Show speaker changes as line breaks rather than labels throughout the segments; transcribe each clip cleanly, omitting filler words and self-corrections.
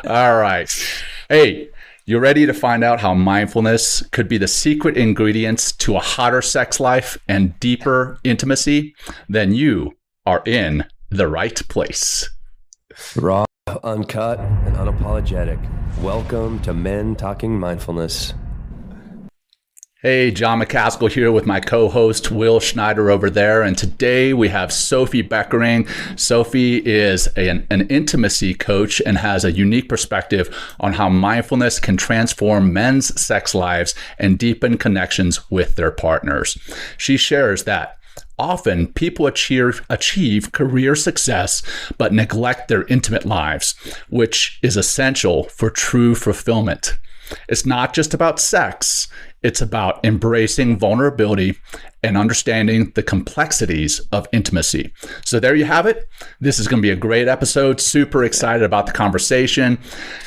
All right. Hey, you ready to find out how mindfulness could be the secret ingredients to a hotter sex life and deeper intimacy? Then you are in the right place.
Raw, uncut, and unapologetic. Welcome to Men Talking Mindfulness.
Hey, John McCaskill here with my co-host Will Schneider over there, and today we have Sophie Bekkering. Sophie is an intimacy coach and has a unique perspective on how mindfulness can transform men's sex lives and deepen connections with their partners. She shares that often people achieve career success but neglect their intimate lives, which is essential for true fulfillment. It's not just about sex. It's about embracing vulnerability and understanding the complexities of intimacy. So there you have it. This is going to be a great episode. Super excited about the conversation.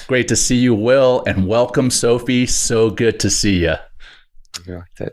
Great to see you, Will, and welcome, Sophie. So good to see you.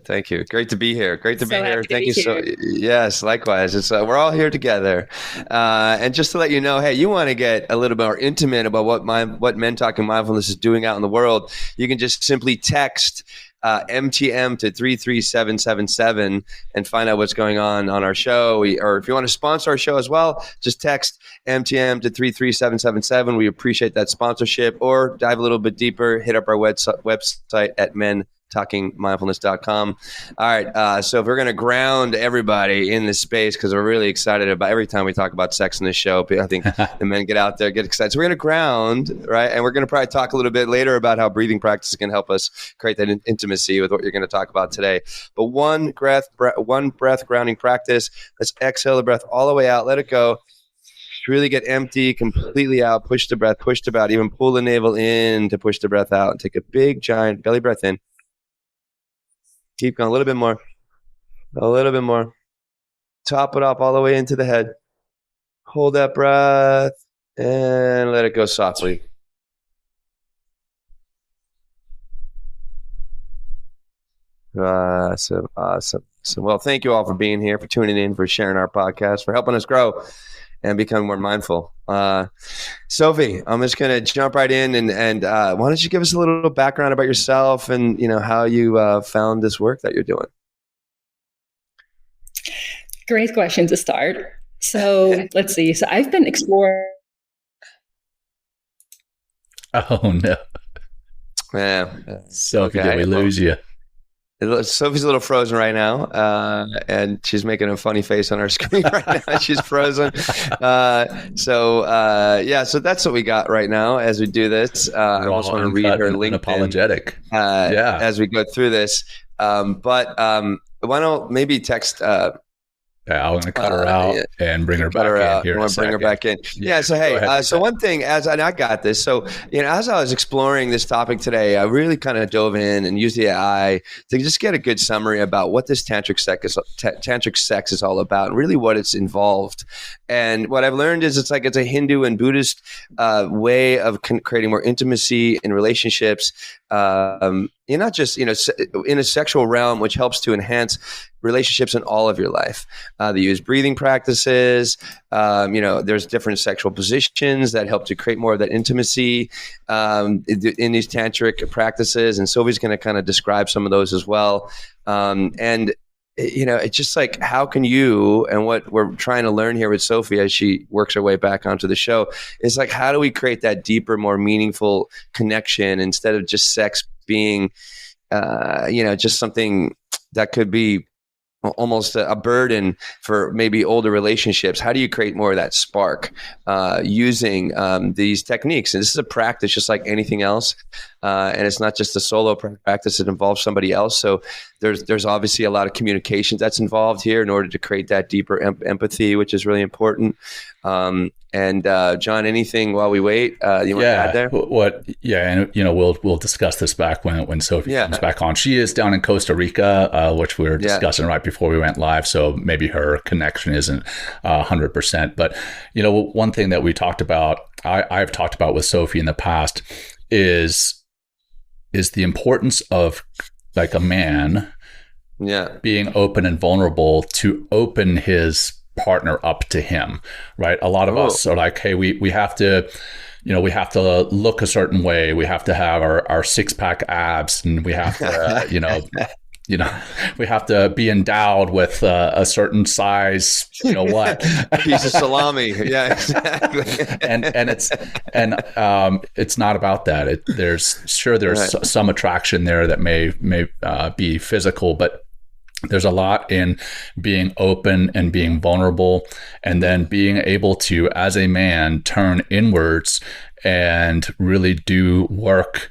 Thank you. Great to be here. Great to be here. Thank you. So yes, likewise. It's we're all here together. And just to let you know, hey, you want to get a little bit more intimate about what Men Talking Mindfulness is doing out in the world, you can just simply text MTM to 33777 and find out what's going on our show. Or if you want to sponsor our show as well, just text MTM to 33777. We appreciate that sponsorship. Or dive a little bit deeper, hit up our website at mentalkingmindfulness.com. All right. So if we're going to ground everybody in this space, because we're really excited about every time we talk about sex in this show, I think the men get out there, get excited. So we're going to ground, right? And we're going to probably talk a little bit later about how breathing practices can help us create that intimacy with what you're going to talk about today. But one breath grounding practice. Let's exhale the breath all the way out. Let it go. Really get empty, completely out. Push the breath out. Even pull the navel in to push the breath out. And take a big, giant belly breath in. Keep going. A little bit more. Top it up all the way into the head. Hold that breath and let it go softly. Awesome. So, well, thank you all for being here, for tuning in, for sharing our podcast, for helping us grow and become more mindful. Sophie, I'm just going to jump right in and why don't you give us a little background about yourself and, how you found this work that you're doing?
Great question to start. So let's see. So I've been exploring.
Oh, no.
Yeah.
Sophie, did we lose you?
Sophie's a little frozen right now, and she's making a funny face on her screen right now. She's frozen. So that's what we got right now as we do this. I also want to read her LinkedIn.
Unapologetic.
As we go through this. But why don't maybe text...
I'm going to cut her out and bring her back in here.
I want to bring her back in. Yeah. So, hey, so one thing, and I got this. So, as I was exploring this topic today, I really kind of dove in and used the AI to just get a good summary about what this tantric sex is all about and really what it's involved. And what I've learned is it's a Hindu and Buddhist way of creating more intimacy in relationships. Not just, in a sexual realm, which helps to enhance relationships in all of your life. They use breathing practices. There's different sexual positions that help to create more of that intimacy in these tantric practices. And Sophie's going to kind of describe some of those as well. It's just like, how can you, and what we're trying to learn here with Sophie as she works her way back onto the show, is like, how do we create that deeper, more meaningful connection instead of just sex being, just something that could be almost a burden for maybe older relationships? How do you create more of that spark using these techniques? And this is a practice just like anything else. And it's not just a solo practice. It involves somebody else. So there's obviously a lot of communication that's involved here in order to create that deeper empathy, which is really important. And John, anything while we wait, you want to add there?
We'll discuss this back when Sophie comes back on. She is down in Costa Rica, which we were discussing right before we went live. So maybe her connection isn't 100%. But one thing that we talked about, I've talked about with Sophie in the past, is the importance of like a man being open and vulnerable to open his partner up to him, right? A lot of us are like, hey, we have to we have to look a certain way. We have to have our 6-pack abs, and we have to, we have to be endowed with a certain size, what
piece of salami. Yeah, exactly.
and it's not about that. There's right. some attraction there that may be physical, but there's a lot in being open and being vulnerable, and then being able to, as a man, turn inwards and really do work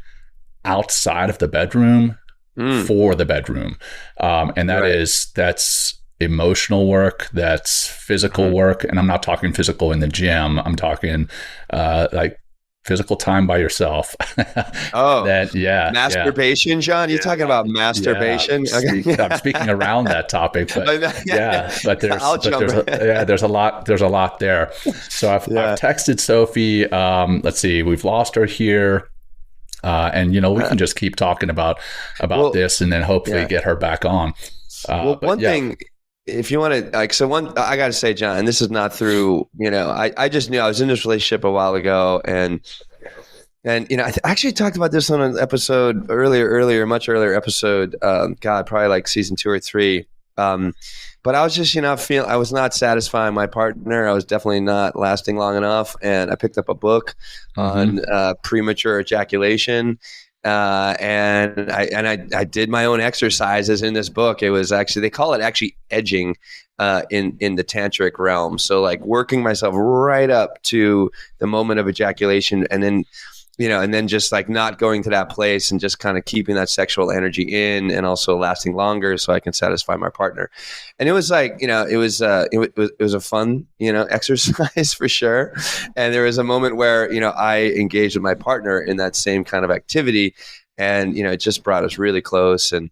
outside of the bedroom for the bedroom. And that's emotional work, that's physical work. And I'm not talking physical in the gym. I'm talking like physical time by yourself.
Masturbation, John? You're talking about masturbation?
Yeah. I'm speaking around that topic, but there's a lot there. So I've texted Sophie. Let's see, we've lost her here. And we can just keep talking about this, and then hopefully get her back on.
One thing, if you want to, I got to say, John, and this is not through, I just knew I was in this relationship a while ago, and I actually talked about this on an episode much earlier episode. Probably like season 2 or 3. But I was just, I was not satisfying my partner. I was definitely not lasting long enough. And I picked up a book on premature ejaculation. And I did my own exercises in this book. It was actually, they call it actually edging in the tantric realm. So like working myself right up to the moment of ejaculation, and then and then just like not going to that place, and just kind of keeping that sexual energy in, and also lasting longer so I can satisfy my partner. And it was like, it was a fun, exercise for sure. And there was a moment where, I engaged with my partner in that same kind of activity, and, it just brought us really close, and,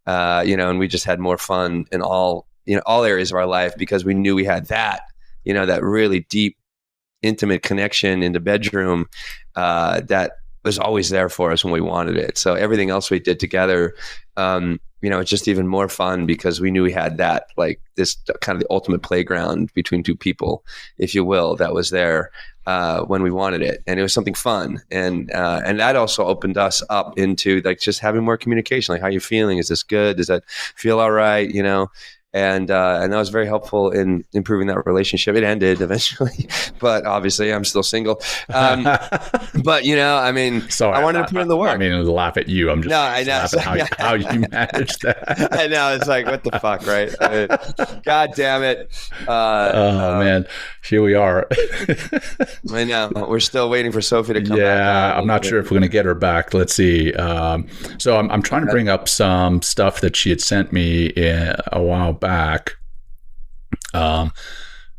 and we just had more fun in all areas of our life, because we knew we had that, that really deep, intimate connection in the bedroom that was always there for us when we wanted it. So everything else we did together, it's just even more fun, because we knew we had that, like this kind of the ultimate playground between two people, if you will, that was there when we wanted it. And it was something fun. And that also opened us up into like just having more communication. Like, how are you feeling? Is this good? Does that feel all right? And that was very helpful in improving that relationship. It ended eventually, but obviously I'm still single. But sorry, I wanted to put in the work.
I mean, to laugh at you. I'm just laughing how you managed that.
I know, it's like, what the fuck, right? God damn it!
Man, here we are.
I know. We're still waiting for Sophie to come back.
Yeah, I'm not sure if we're going to get her back. Let's see. So I'm trying to bring up some stuff that she had sent me a while back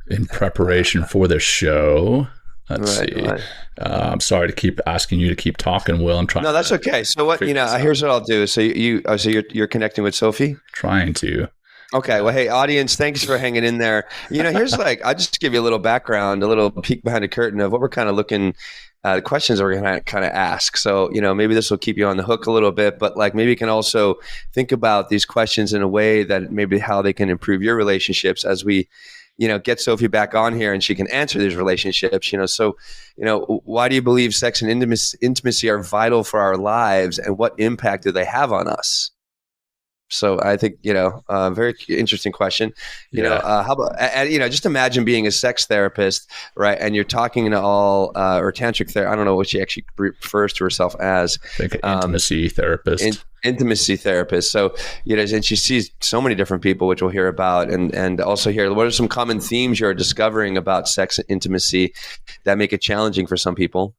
in preparation for the show. Let's see. Right. I'm sorry to keep asking you to keep talking, Will. I'm trying.
No, that's okay. So what, here's what I'll do. So you're connecting with Sophie?
Trying to.
Okay. Well, hey, audience, thanks for hanging in there. Here's I'll just give you a little background, a little peek behind the curtain of what we're kind of looking the questions that we're going to kind of ask. So, maybe this will keep you on the hook a little bit, but maybe you can also think about these questions in a way that maybe how they can improve your relationships as we, get Sophie back on here and she can answer these relationships, So, why do you believe sex and intimacy are vital for our lives, and what impact do they have on us? So I think, very interesting question. How about, just imagine being a sex therapist, right? And you're talking to all, or tantric therapist, I don't know what she actually refers to herself as.
I think an intimacy therapist.
Intimacy therapist. So, and she sees so many different people, which we'll hear about, and also hear what are some common themes you're discovering about sex and intimacy that make it challenging for some people.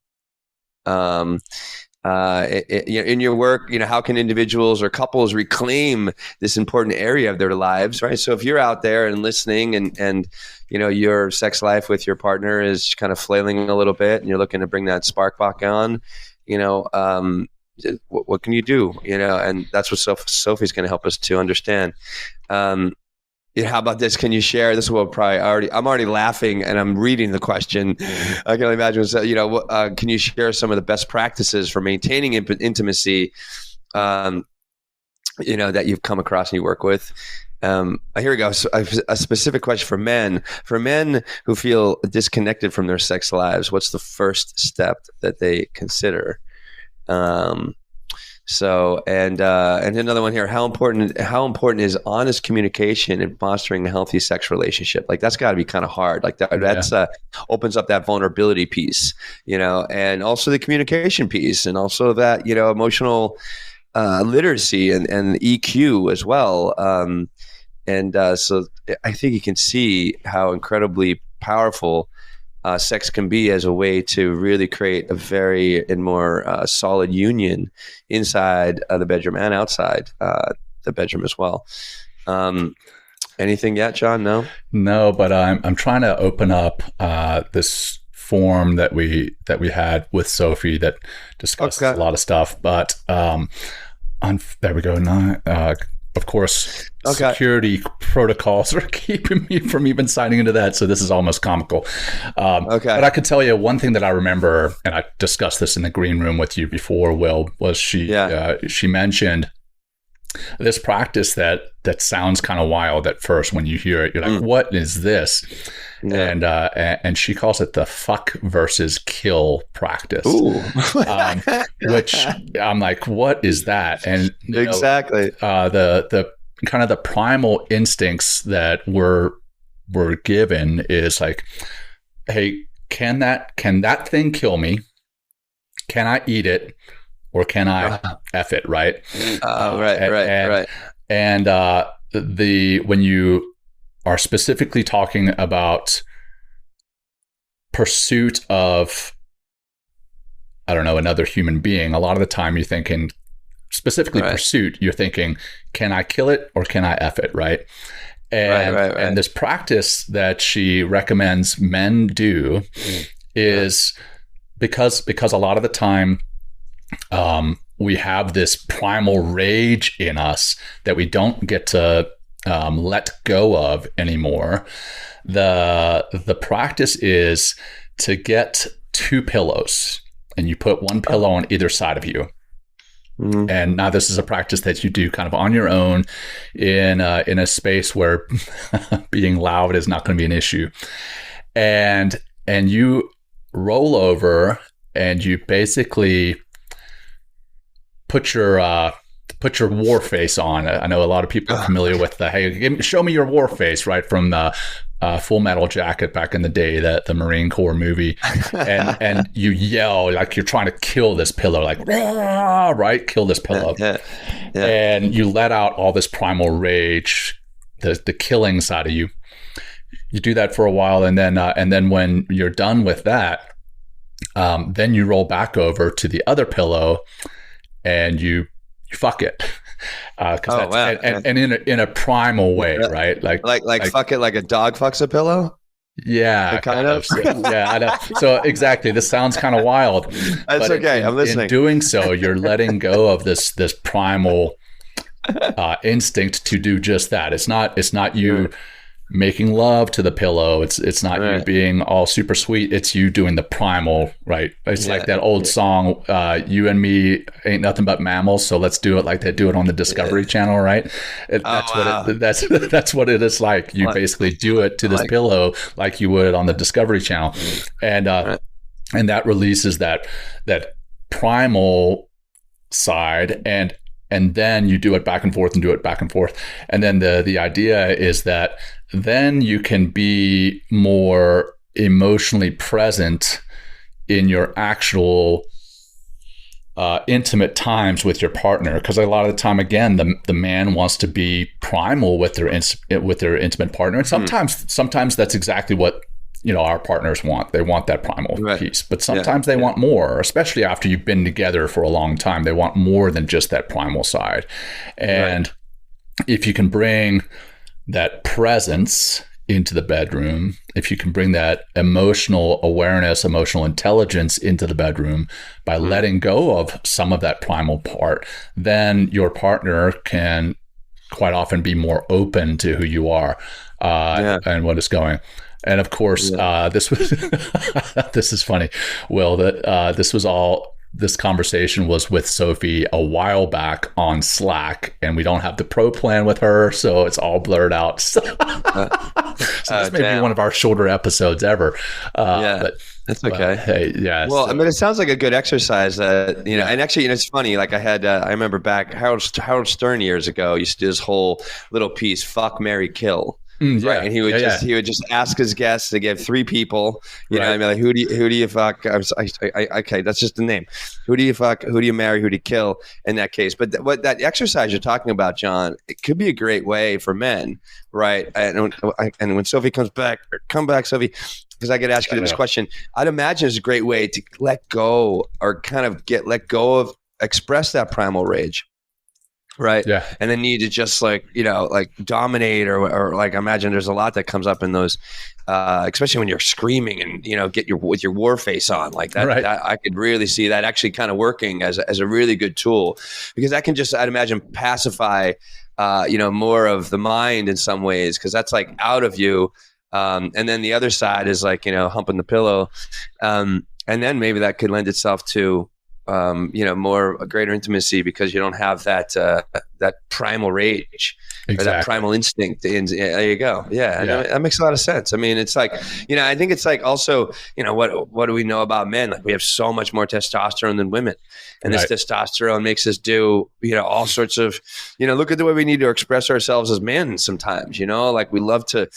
In your work, how can individuals or couples reclaim this important area of their lives, right? So if you're out there and listening and your sex life with your partner is kind of flailing a little bit, and you're looking to bring that spark back on, what can you do? And that's what Sophie's going to help us to understand. How about this? Can you share? This is what I'm already laughing and I'm reading the question. I can only imagine. Can you share some of the best practices for maintaining intimacy, that you've come across and you work with? Here we go. So a specific question for men. For men who feel disconnected from their sex lives, what's the first step that they consider? And another one here. How important is honest communication in fostering a healthy sex relationship? Like that's got to be kind of hard. Like that's opens up that vulnerability piece, and also the communication piece, and also that emotional literacy and EQ as well. So I think you can see how incredibly powerful sex can be as a way to really create a very and more solid union inside the bedroom and outside the bedroom as well. Anything yet, John?
No, but I'm trying to open up this form that we had with Sophie that discussed a lot of stuff. But there we go. Of course, security protocols are keeping me from even signing into that. So this is almost comical. But I could tell you one thing that I remember, and I discussed this in the green room with you before, Will, was she mentioned this practice that sounds kind of wild at first when you hear it. You're like, what is this? Yeah. And she calls it the fuck versus kill practice. Which I'm like, what is that? And
exactly
the kind of the primal instincts that we're given is like, hey, can that thing kill me? Can I eat it? Or can I F it, right?
Right.
And when you are specifically talking about pursuit of, I don't know, another human being, a lot of the time you're thinking, specifically pursuit, you're thinking, can I kill it or can I F it, right? And this practice that she recommends men do is because a lot of the time, we have this primal rage in us that we don't get to let go of anymore. The practice is to get 2 pillows, and you put one pillow on either side of you. Mm-hmm. And now this is a practice that you do kind of on your own in a space where being loud is not going to be an issue. And you roll over and you basically put your war face on. I know a lot of people are familiar with the, hey, show me your war face, right? From the Full Metal Jacket back in the day, the Marine Corps movie. And you yell like you're trying to kill this pillow, like, right? Kill this pillow. Yeah. And you let out all this primal rage, the killing side of you. You do that for a while, and then when you're done with that, then you roll back over to the other pillow and you fuck it. And in a primal way, right? Like
fuck it like a dog fucks a pillow?
Yeah, kind of. So, yeah, I know. So exactly, this sounds kind of wild.
That's okay. I'm listening.
In doing so, you're letting go of this primal instinct to do just that. It's not you making love to the pillow. It's not you being all super sweet. It's you doing the primal, right? It's like that old song, you and me ain't nothing but mammals, so let's do it like they do it on the Discovery Channel, right? That's what it is like. You basically do it to this pillow like you would on the Discovery Channel. And that releases that primal side, and then you do it back and forth and do it back and forth. And then the idea is that then you can be more emotionally present in your actual intimate times with your partner. Because a lot of the time, again, the man wants to be primal with their intimate partner. And sometimes that's exactly what our partners want. They want that primal piece, but sometimes they want more, especially after you've been together for a long time. They want more than just that primal side. And if you can bring that presence into the bedroom, if you can bring that emotional awareness, emotional intelligence into the bedroom by letting go of some of that primal part, then your partner can quite often be more open to who you are and what is going. And of course, this is funny, Will, that this was all this conversation was with Sophie a while back on Slack, and we don't have the pro plan with her, so it's all blurred out. So this may be one of our shorter episodes ever. But
that's okay.
Hey, yeah.
Well, I mean, it sounds like a good exercise. And actually, it's funny. Like I remember back Howard Stern years ago used to do this whole little piece, "Fuck, Marry, Kill." Right, and he would just ask his guests to give 3 people. You know, I mean, like who do you fuck? Okay, that's just the name. Who do you fuck? Who do you marry? Who do you kill? In that case, but what that exercise you're talking about, John, it could be a great way for men, right? And when Sophie come back, Sophie, because I could ask you this question. I'd imagine it's a great way to let go or kind of let go of express that primal rage. Right. Yeah. And then need to just like dominate or like imagine there's a lot that comes up in those, especially when you're screaming and, get with your war face on like that. Right. I could really see that actually kind of working as a really good tool, because that can just, I'd imagine, pacify, more of the mind in some ways, because that's like out of you. And then the other side is like, humping the pillow. And then maybe that could lend itself to, a greater intimacy, because you don't have that primal rage, or that primal instinct. And there you go. Yeah. That makes a lot of sense. I mean, it's like, I think it's like also, what do we know about men? Like we have so much more testosterone than women, and this testosterone makes us do, all sorts of, look at the way we need to express ourselves as men sometimes, like we love to,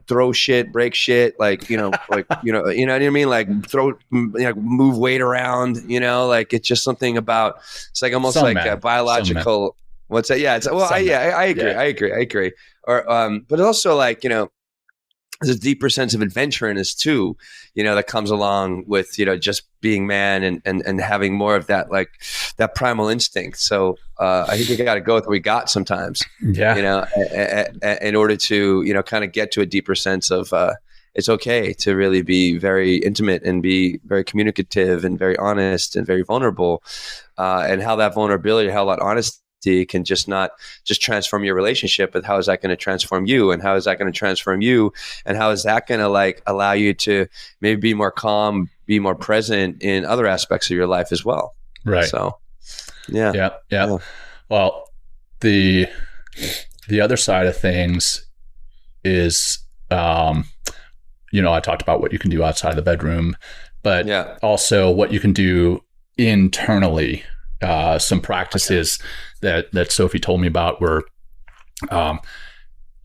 throw shit, break shit, like, you know what I mean? Like throw, move weight around, like it's just something about, it's like almost like a biological, what's that? Yeah. It's I agree. Or, but also like, there's a deeper sense of adventure in us too, that comes along with, just being man and having more of that, like that primal instinct. So, I think we got to go with what we got sometimes, in order to, kind of get to a deeper sense of, it's okay to really be very intimate and be very communicative and very honest and very vulnerable, and how that vulnerability, how that honesty can just not just transform your relationship, but how is that going to transform you, and how is that going to transform you, and how is that going to like allow you to maybe be more calm, be more present in other aspects of your life as well.
Right.
So,
yeah. Well, the other side of things is, I talked about what you can do outside the bedroom, but also what you can do internally. Some practices that Sophie told me about were, I'm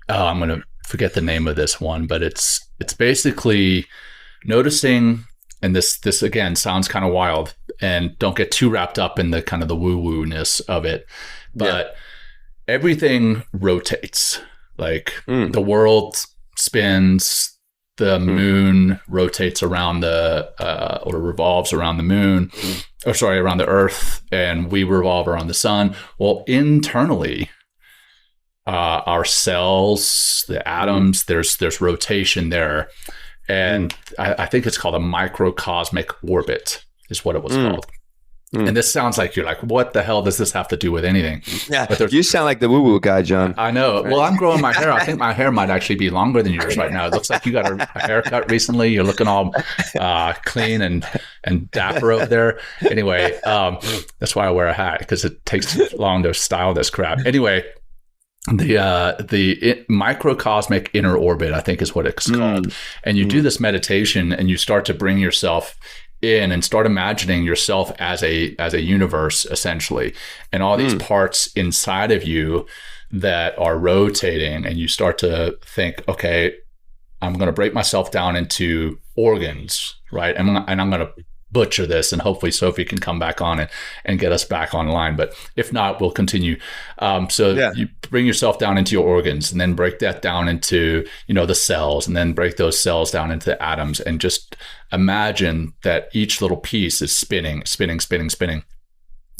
going to forget the name of this one, but it's basically noticing, and this again sounds kind of wild, and don't get too wrapped up in the kind of the woo-woo-ness of it, but everything rotates. Like the world spins, the moon rotates around or revolves around the moon, around the earth, and we revolve around the sun. Well, internally, our cells, the atoms, there's rotation there. And I think it's called a microcosmic orbit is what it was called. And this sounds like you're like, what the hell does this have to do with anything?
Yeah, but you sound like the woo-woo guy, John.
I know. Well, I'm growing my hair. I think my hair might actually be longer than yours right now. It looks like you got a haircut recently. You're looking all clean and dapper over there. Anyway, that's why I wear a hat, because it takes too long to style this crap. Anyway, the microcosmic inner orbit, I think is what it's called. And you do this meditation, and you start to bring yourself in and start imagining yourself as a universe, essentially, and all these parts inside of you that are rotating, and you start to think, okay, I'm going to break myself down into organs, right? And I'm going to butcher this, and hopefully Sophie can come back on and get us back online. But if not, we'll continue. You bring yourself down into your organs, and then break that down into, the cells, and then break those cells down into the atoms, and just imagine that each little piece is spinning,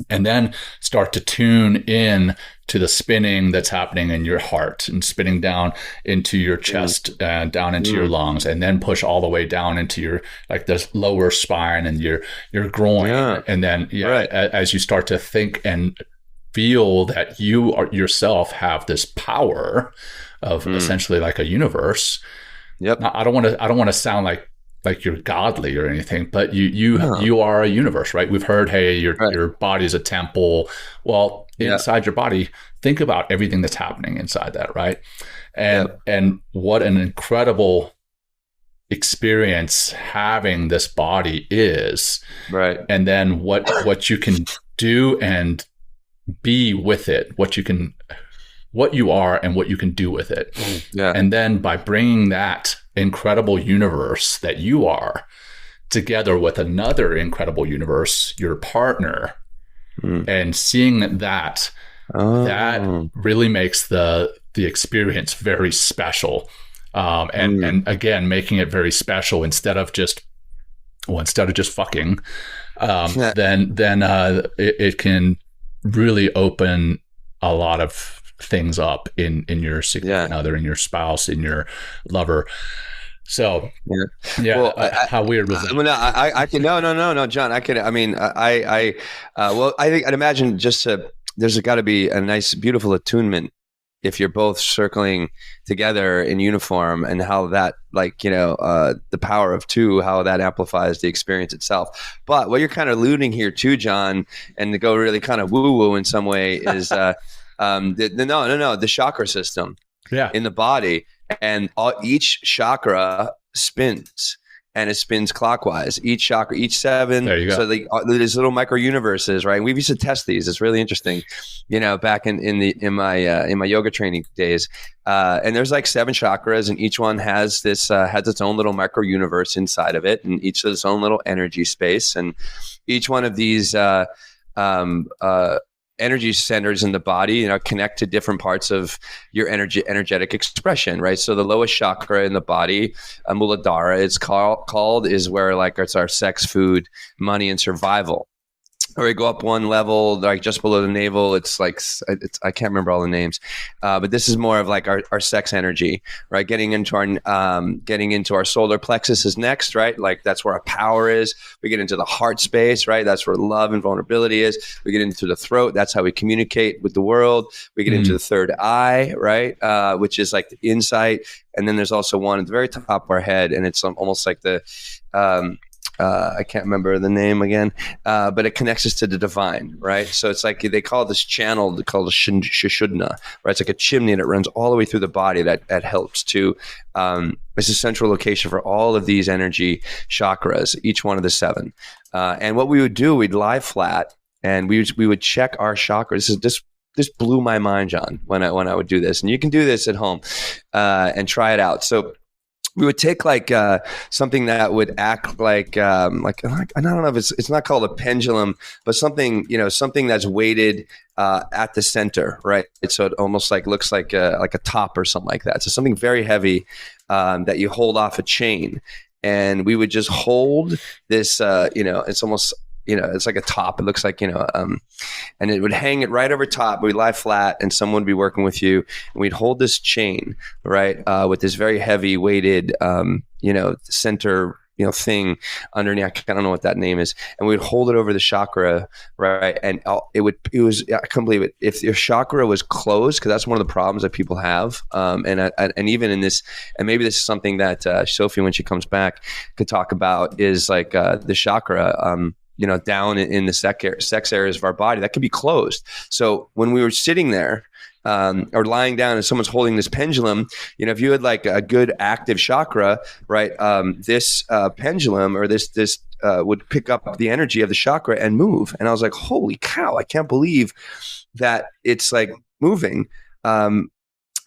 and then start to tune in to the spinning that's happening in your heart, and spinning down into your chest, down into your lungs, and then push all the way down into your, like, the lower spine and your groin. And then as you start to think and feel that you yourself have this power of essentially like a universe. Now, I don't want to sound like like you're godly or anything, but you are a universe, right? We've heard, hey, your body is a temple. Well, inside your body, think about everything that's happening inside that, right? And what an incredible experience having this body is,
right?
And then what you can do and be with it, what you are and what you can do with it. And then by bringing that incredible universe that you are together with another incredible universe, your partner, and seeing that really makes the experience very special. And again, making it very special instead of just fucking, then it can really open a lot of things up in your significant other, in your spouse, in your lover. So well, how weird was that?
I can no, John. I can. I mean, well, I think I'd imagine there's got to be a nice, beautiful attunement if you're both circling together in uniform, and how that, the power of two, how that amplifies the experience itself. But what you're kind of alluding here too, John, and to go really kind of woo-woo in some way, is the chakra system in the body, and each chakra spins. And it spins clockwise. Each chakra, each 7.
There you go.
So there's little micro universes, right? And we used to test these. It's really interesting, back in my yoga training days. And there's like 7 chakras, and each one has its own little micro universe inside of it, and each has its own little energy space. And each one of these energy centers in the body, connect to different parts of your energetic expression, right? So the lowest chakra in the body, Muladhara, it's called, is where it's our sex, food, money, and survival. Or we go up one level, like just below the navel. It's I can't remember all the names, but this is more of like our sex energy, right? Getting into our solar plexus is next, right? Like that's where our power is. We get into the heart space, right? That's where love and vulnerability is. We get into the throat. That's how we communicate with the world. We get into the third eye, right? Which is like the insight. And then there's also one at the very top of our head, and it's almost like the I can't remember the name again, but it connects us to the divine, right? So it's like they call this channel called Shushudna, right? It's like a chimney that runs all the way through the body that helps to, it's a central location for all of these energy chakras, each one of the 7. And what we would do, we'd lie flat, and we would check our chakras. This blew my mind, John, when I would do this. And you can do this at home and try it out. So we would take something that would act like I don't know if it's not called a pendulum, but something that's weighted at the center, right? So it almost looks like a top or something like that. So something very heavy that you hold off a chain, and we would just hold this. It's almost it's like a top. It looks like, and it would hang it right over top. We'd lie flat, and someone would be working with you, and we'd hold this chain, right, with this very heavy weighted, center, thing underneath. I don't know what that name is. And we'd hold it over the chakra, right? And I couldn't believe it. If your chakra was closed, because that's one of the problems that people have. And even in this, and maybe this is something that Sophie, when she comes back, could talk about, is like the chakra, down in the sex areas of our body that could be closed. So when we were sitting there or lying down and someone's holding this pendulum, if you had like a good active chakra, right, this pendulum or this would pick up the energy of the chakra and move. And I was like, holy cow, I can't believe that it's like moving. And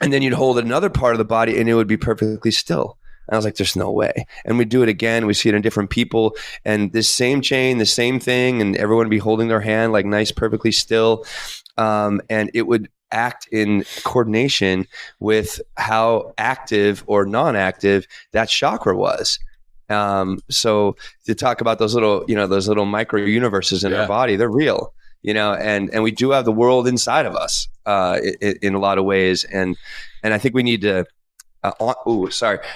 then you'd hold another part of the body and it would be perfectly still. And I was like, there's no way. And we do it again. We see it in different people, and this same chain, the same thing, and everyone would be holding their hand like nice, perfectly still. And it would act in coordination with how active or non-active that chakra was. So to talk about those little micro universes in our body, they're real, and we do have the world inside of us in a lot of ways. And I think we need to,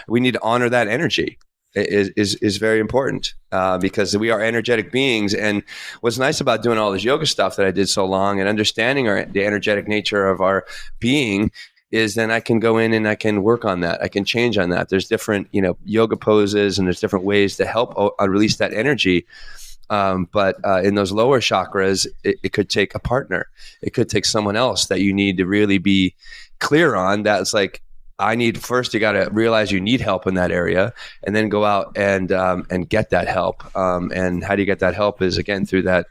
we need to honor that energy. Is very important because we are energetic beings. And what's nice about doing all this yoga stuff that I did so long and understanding the energetic nature of our being is then I can go in and I can work on that. I can change on that. There's different, yoga poses, and there's different ways to help release that energy. But in those lower chakras, it could take a partner. It could take someone else that you need to really be clear on. That's like, you got to realize you need help in that area, and then go out and get that help. And how do you get that help is, again, through that,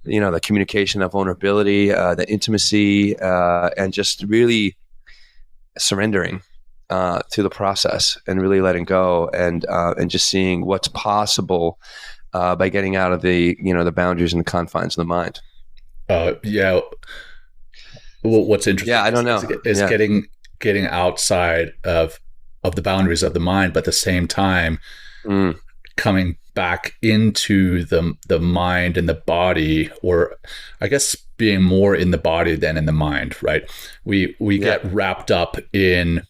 the communication of vulnerability, the intimacy, and just really surrendering to the process and really letting go, and just seeing what's possible by getting out of the boundaries and the confines of the mind.
Yeah. Well, what's interesting?
Yeah, I don't know.
Is getting outside of the boundaries of the mind, but at the same time, coming back into the mind and the body, or I guess being more in the body than in the mind, right? We get wrapped up in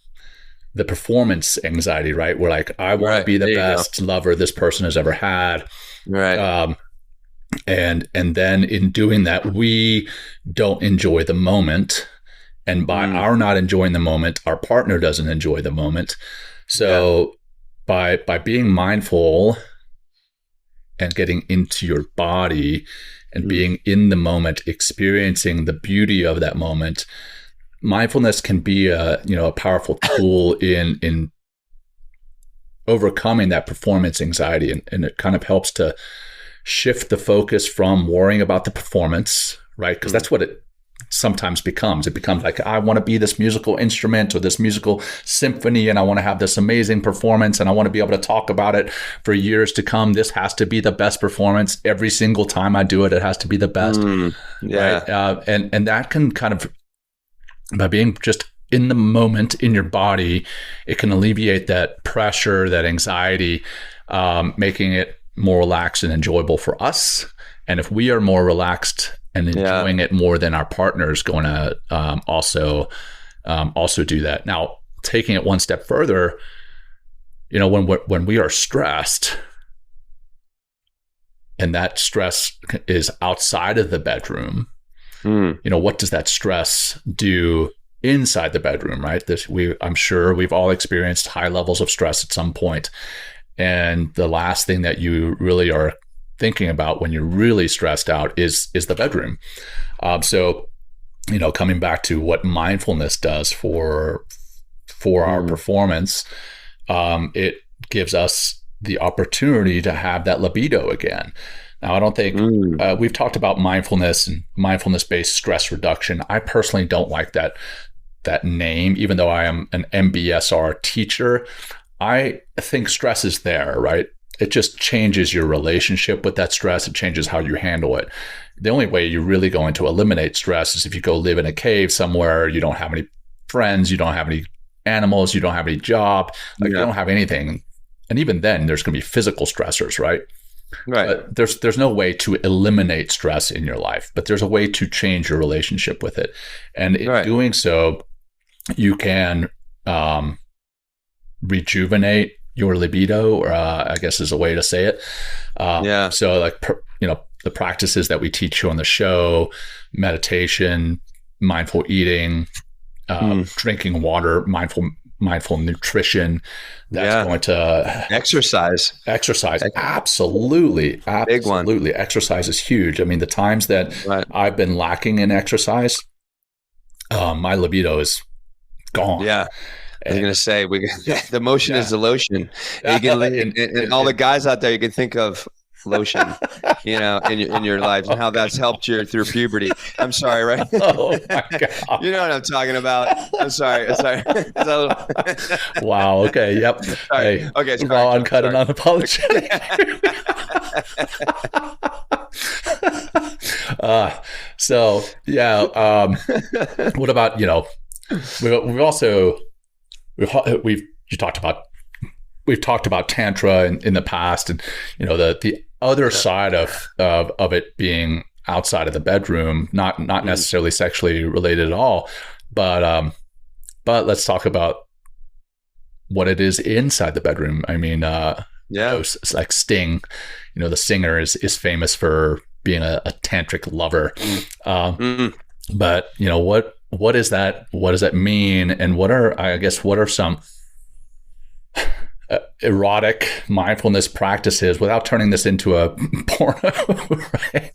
the performance anxiety, right? We're like, I want to be the best lover this person has ever had.
Right.
And then in doing that, we don't enjoy the moment. And by our not enjoying the moment, our partner doesn't enjoy the moment. So by being mindful and getting into your body and being in the moment, experiencing the beauty of that moment, mindfulness can be a powerful tool in overcoming that performance anxiety. And it kind of helps to shift the focus from worrying about the performance, right? Because that's what it sometimes becomes. It becomes like, I want to be this musical instrument or this musical symphony, and I want to have this amazing performance, and I want to be able to talk about it for years to come. This has to be the best performance. Every single time I do it, it has to be the best. Right? And that can kind of, by being just in the moment in your body, it can alleviate that pressure, that anxiety, making it more relaxed and enjoyable for us. And if we are more relaxed and enjoying it more, than our partner is going to also do that. Now, taking it one step further, when we are stressed, and that stress is outside of the bedroom, what does that stress do inside the bedroom, right? I'm sure we've all experienced high levels of stress at some point. And the last thing that you really are thinking about when you're really stressed out is the bedroom. So, coming back to what mindfulness does for our performance, it gives us the opportunity to have that libido again. Now, I don't think we've talked about mindfulness and mindfulness-based stress reduction. I personally don't like that name, even though I am an MBSR teacher. I think stress is there, right? It just changes your relationship with that stress. It changes how you handle it. The only way you're really going to eliminate stress is if you go live in a cave somewhere, you don't have any friends, you don't have any animals, you don't have any job, you don't have anything. And even then, there's going to be physical stressors, right? Right. But there's no way to eliminate stress in your life, but there's a way to change your relationship with it. And in doing so, you can rejuvenate your libido, or I guess is a way to say it. So like, the practices that we teach you on the show, meditation, mindful eating, drinking water, mindful nutrition, that's going to
exercise.
Absolutely.
Big one.
Exercise is huge. I mean, the times that I've been lacking in exercise, my libido is gone.
Yeah. I was going to say, the motion is the lotion. You can, and all the guys out there, you can think of lotion, in your lives, and how that's helped you through puberty. I'm sorry, right?
Oh my God.
You know what I'm talking about. I'm sorry.
Wow. Okay. Yep.
Sorry.
Hey,
okay.
Raw, uncut, and unapologetic. What about, we've talked about tantra in the past, and the other side of it being outside of the bedroom, not necessarily sexually related at all, but let's talk about what it is inside the bedroom. I mean, it's like Sting, the singer is famous for being a tantric lover. But what is that? What does that mean? And what are some erotic mindfulness practices without turning this into a porno, right?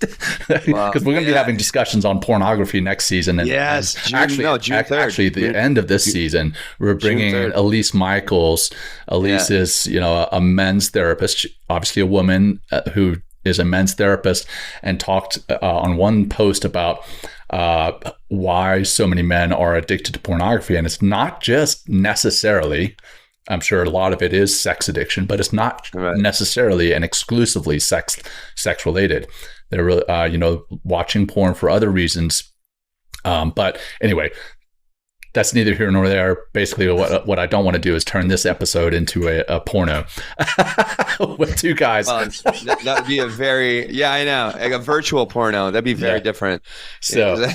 Because we're going to be having discussions on pornography next season. And,
yes,
and June 3rd. Actually, the end of this season, we're bringing in Elise Michaels. Elise is, a men's therapist, obviously a woman who is a men's therapist, and talked on one post about why so many men are addicted to pornography. And it's not just necessarily, I'm sure a lot of it is sex addiction, but it's not necessarily and exclusively sex related. They're really, watching porn for other reasons. But anyway, that's neither here nor there. Basically, what I don't want to do is turn this episode into a porno with two guys.
Well, that would be I know, like a virtual porno. That'd be very different.
So,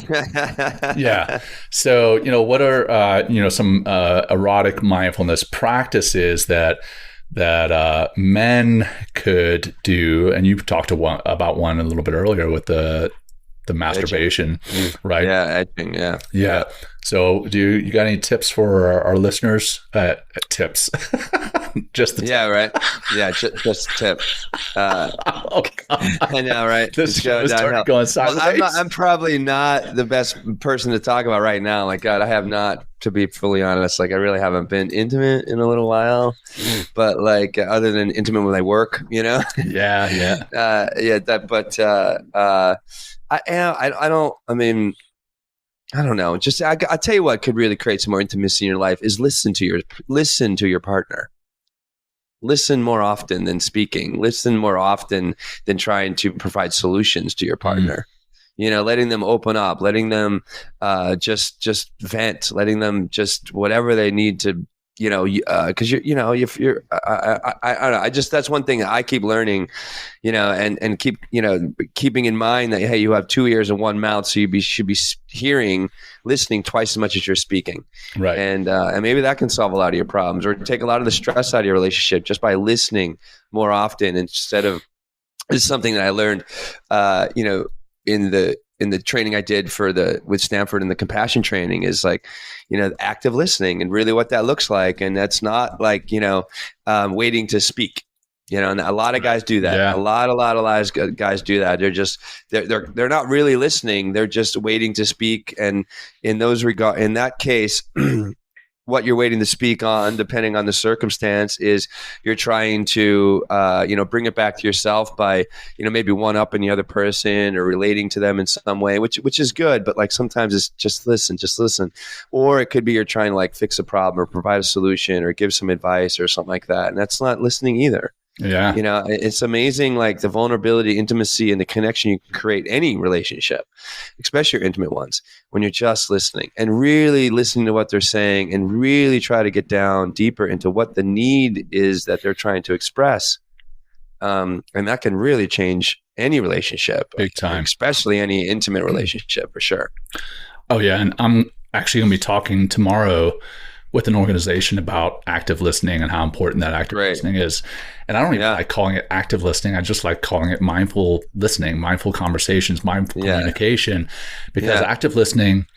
So, what are some erotic mindfulness practices that men could do? And you talked about one a little bit earlier with the masturbation, right?
Yeah, edging,
yeah. So do you got any tips for our listeners? Tips. Just the
tip. Right. Yeah, just tip. I know, right?
This show started going sideways.
Well, I'm probably not the best person to talk about right now. Like, God, I have not, to be fully honest, like I really haven't been intimate in a little while, but like other than intimate when I work,
Yeah.
I don't know. Just I tell you what could really create some more intimacy in your life is listen to your partner. Listen more often than speaking. Listen more often than trying to provide solutions to your partner. Letting them open up, letting them just vent, letting them just whatever they need to. Because if you're, I don't know. That's one thing that I keep learning, and keep, keeping in mind that, hey, you have 2 ears and 1 mouth. So you should be listening twice as much as you're speaking.
Right.
And maybe that can solve a lot of your problems or take a lot of the stress out of your relationship just by listening more often instead of, this is something that I learned, in the training I did with Stanford and the compassion training is like, active listening and really what that looks like. And that's not like, waiting to speak, and a lot of guys do that. Yeah. A lot of guys do that. They're not really listening. They're just waiting to speak. And in that case, what you're waiting to speak on, depending on the circumstance, is you're trying to, bring it back to yourself by, maybe one-upping the other person or relating to them in some way, which is good. But like sometimes it's just listen. Or it could be you're trying to like fix a problem or provide a solution or give some advice or something like that. And that's not listening either.
Yeah.
It's amazing, like the vulnerability, intimacy, and the connection you can create any relationship, especially your intimate ones, when you're just listening and really listening to what they're saying and really try to get down deeper into what the need is that they're trying to express. And that can really change any relationship.
Big time.
Especially any intimate relationship, for sure.
Oh, yeah. And I'm actually going to be talking tomorrow with an organization about active listening and how important that active listening is. And I don't even like calling it active listening. I just like calling it mindful listening, mindful conversations, mindful communication, because active listening,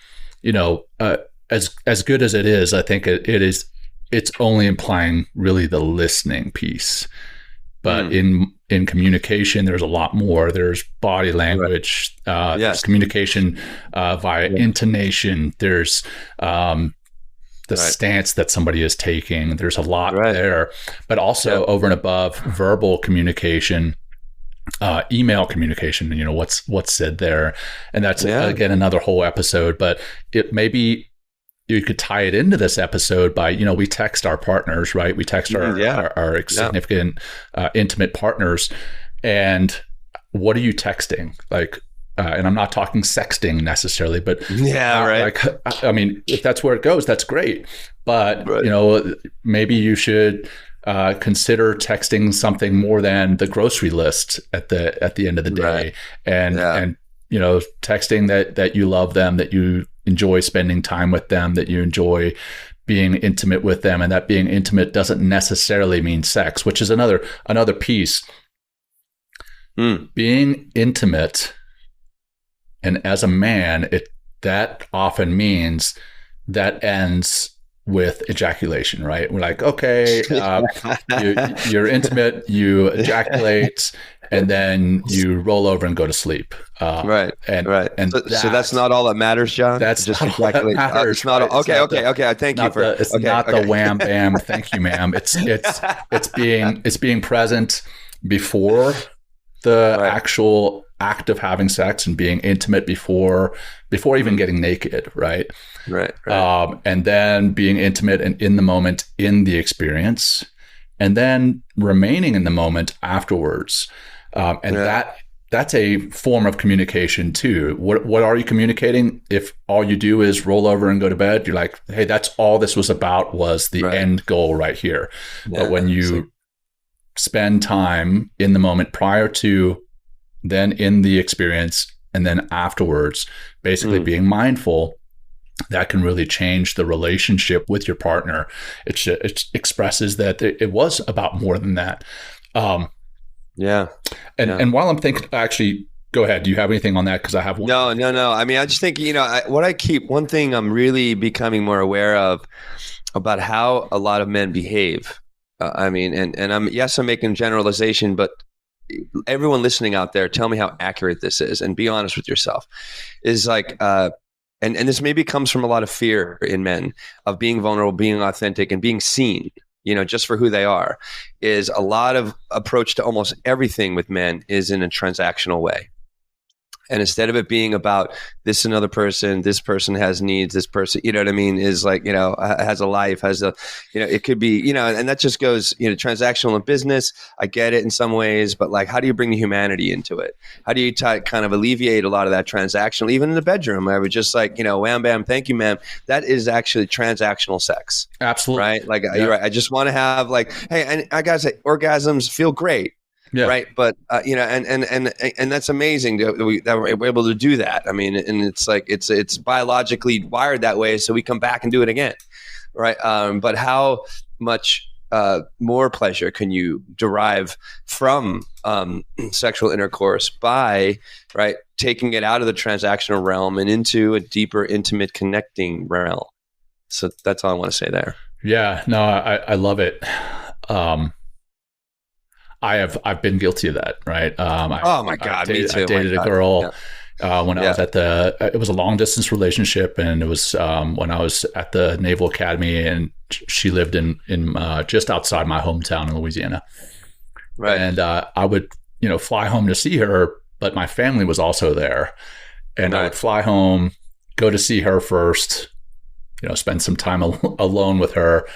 as good as it is, I think it's only implying really the listening piece. But in communication, there's a lot more. There's body language, there's communication via intonation. There's the stance that somebody is taking. There's a lot there, but also over and above verbal communication, email communication, what's said there. And that's again, another whole episode, but it maybe you could tie it into this episode by, we text our partners, right? We text our significant, intimate partners. And what are you texting? Like, and I'm not talking sexting necessarily, but if that's where it goes, that's great. But maybe you should consider texting something more than the grocery list at the end of the day, and texting that you love them, that you enjoy spending time with them, that you enjoy being intimate with them, and that being intimate doesn't necessarily mean sex, which is another piece. Being intimate. And as a man, that often means that ends with ejaculation, right? We're like, okay, you're intimate, you ejaculate, and then you roll over and go to sleep.
Right.
And
so that's not all that matters, John.
That's
just
not all that matters.
It's not.
Right?
Okay. Thank you for.
It's not the wham bam. Thank you, ma'am. It's being present before the actual act of having sex and being intimate before even getting naked, right?
Right.
And then being intimate and in the moment in the experience, and then remaining in the moment afterwards. That's a form of communication too. What are you communicating? If all you do is roll over and go to bed, you're like, hey, that's all this was about, was the end goal right here. Yeah, but when you spend time in the moment prior to, then in the experience, and then afterwards, basically being mindful, that can really change the relationship with your partner. It expresses that it was about more than that. And while I'm thinking, actually, go ahead. Do you have anything on that? Because I have one.
No. I mean, I just think, one thing I'm really becoming more aware of about how a lot of men behave. I'm making generalization, but everyone listening out there, tell me how accurate this is, and be honest with yourself. Is like, and this maybe comes from a lot of fear in men of being vulnerable, being authentic, and being seen, just for who they are. Is a lot of approach to almost everything with men is in a transactional way. And instead of it being about this another person, this person has needs, this person, you know what I mean, is like, has a life, it could be, and that just goes, transactional in business. I get it in some ways, but like, how do you bring the humanity into it? How do you kind of alleviate a lot of that transactional, even in the bedroom? I would just like, wham, bam, thank you, ma'am. That is actually transactional sex.
Absolutely.
Right? Like, you're right. I just want to have like, hey, and I gotta say, orgasms feel great. Yeah. Right. But, and that's amazing that we're able to do that. I mean, and it's like, it's biologically wired that way. So we come back and do it again. Right. But how much more pleasure can you derive from sexual intercourse by taking it out of the transactional realm and into a deeper, intimate, connecting realm? So that's all I want to say there.
Yeah. No, I love it. I've been guilty of that, right?
Oh my God,
me
too.
I dated a girl when I was it was a long distance relationship, and it was when I was at the Naval Academy, and she lived in just outside my hometown in Louisiana. Right. And I would, fly home to see her, but my family was also there, and I would fly home, go to see her first, spend some time alone with her,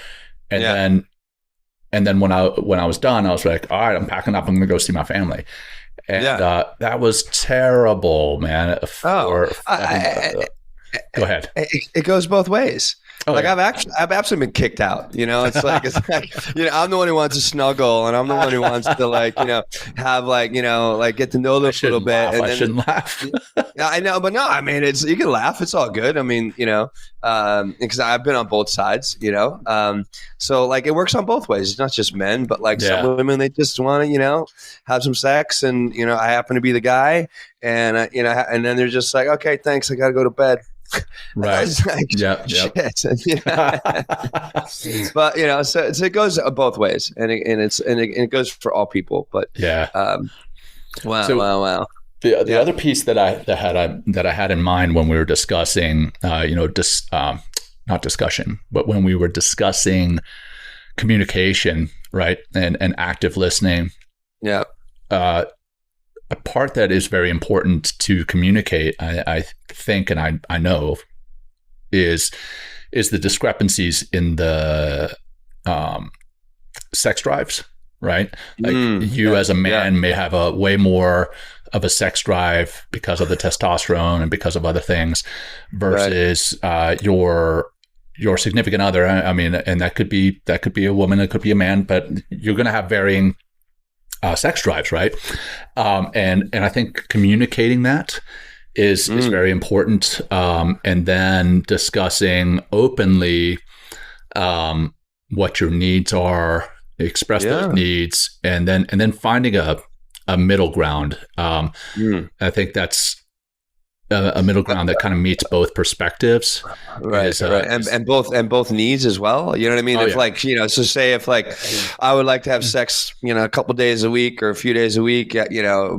and then when I was done, I was like, all right, I'm packing up. I'm going to go see my family. And that was terrible, man. Go ahead.
It goes both ways. I've absolutely been kicked out. It's like I'm the one who wants to snuggle, and I'm the one who wants to have get to know them a little bit.
And I shouldn't laugh.
I know, but no, I mean, you can laugh. It's all good. I mean, because I've been on both sides. So it works on both ways. It's not just men, but some women, they just want to have some sex, and I happen to be the guy, and and then they're just like, okay, thanks, I got to go to bed.
Right.
But so it goes both ways, and it goes for all people. But wow.
The other piece that I had in mind when we were discussing, not discussion, but when we were discussing communication, right, and active listening. Yeah. A part that is very important to communicate, I think, and I know, is the discrepancies in the sex drives, right? You as a man may have a way more of a sex drive because of the testosterone and because of other things, versus your significant other. I mean, and that could be a woman, it could be a man, but you're going to have varying sex drives, right? And I think communicating that is very important. And then discussing openly what your needs are, express those needs, and then finding a middle ground. I think that's a middle ground that kind of meets both perspectives.
Right. And both needs as well. You know what I mean? So say if like I would like to have sex, a couple days a week or a few days a week,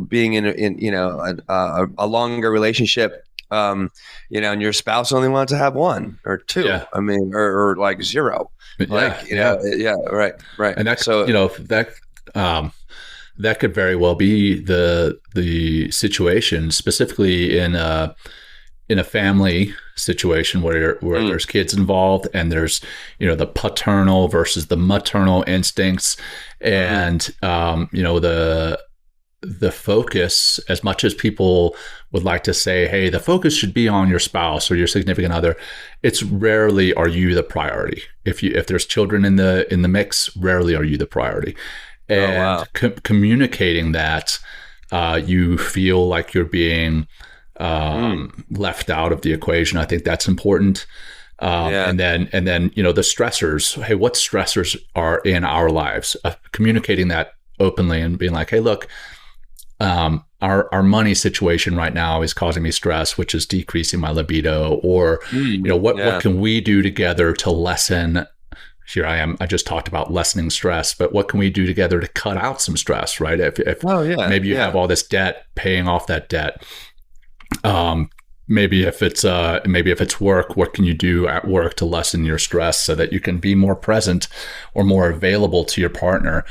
being in a longer relationship, and your spouse only wants to have one or two. Yeah. I mean, or like zero. Right.
And that's that could very well be the situation, specifically in a family situation where there's kids involved and there's the paternal versus the maternal instincts, and the focus, as much as people would like to say, hey, the focus should be on your spouse or your significant other, it's rarely are you the priority. If there's children in the mix, rarely are you the priority. And communicating that you feel like you're being left out of the equation, I think that's important. And then the stressors. Hey, what stressors are in our lives? Communicating that openly and being like, hey, look, our money situation right now is causing me stress, which is decreasing my libido. Or what can we do together to lessen? Here I am. I just talked about lessening stress, but what can we do together to cut out some stress, right? If maybe you have all this debt, paying off that debt. Maybe if it's work, what can you do at work to lessen your stress so that you can be more present or more available to your partner?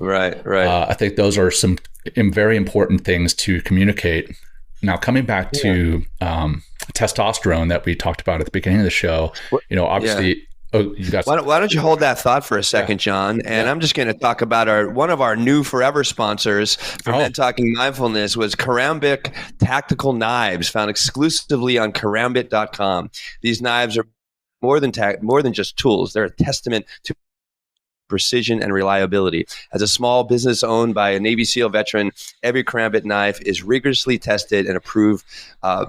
Right.
I think those are some very important things to communicate. Now, coming back to testosterone that we talked about at the beginning of the show, obviously. Yeah. Oh,
why don't you hold that thought for a second, John? And I'm just going to talk about one of our new forever sponsors for Men Talking Mindfulness was Karambit Tactical Knives, found exclusively on karambit.com. These knives are more than just tools. They're a testament to precision and reliability. As a small business owned by a Navy SEAL veteran, every Karambit knife is rigorously tested and approved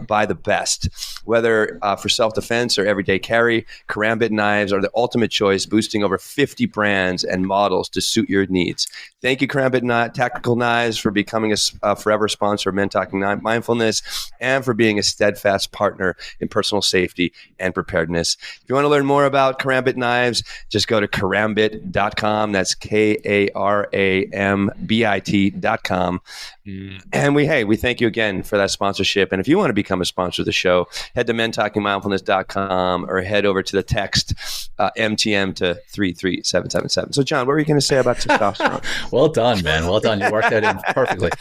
by the best. Whether for self-defense or everyday carry, Karambit knives are the ultimate choice, boosting over 50 brands and models to suit your needs. Thank you, Karambit Tactical Knives, for becoming a forever sponsor of Men Talking Mindfulness and for being a steadfast partner in personal safety and preparedness. If you want to learn more about Karambit knives, just go to karambit.com. That's KARAMBIT.com. And we thank you again for that sponsorship. And if you want to become a sponsor of the show, head to mentalkingmindfulness.com or head over to the text MTM to 33777. So, John, what were you going to say about testosterone?
Well done, man. Well done. You worked that in perfectly.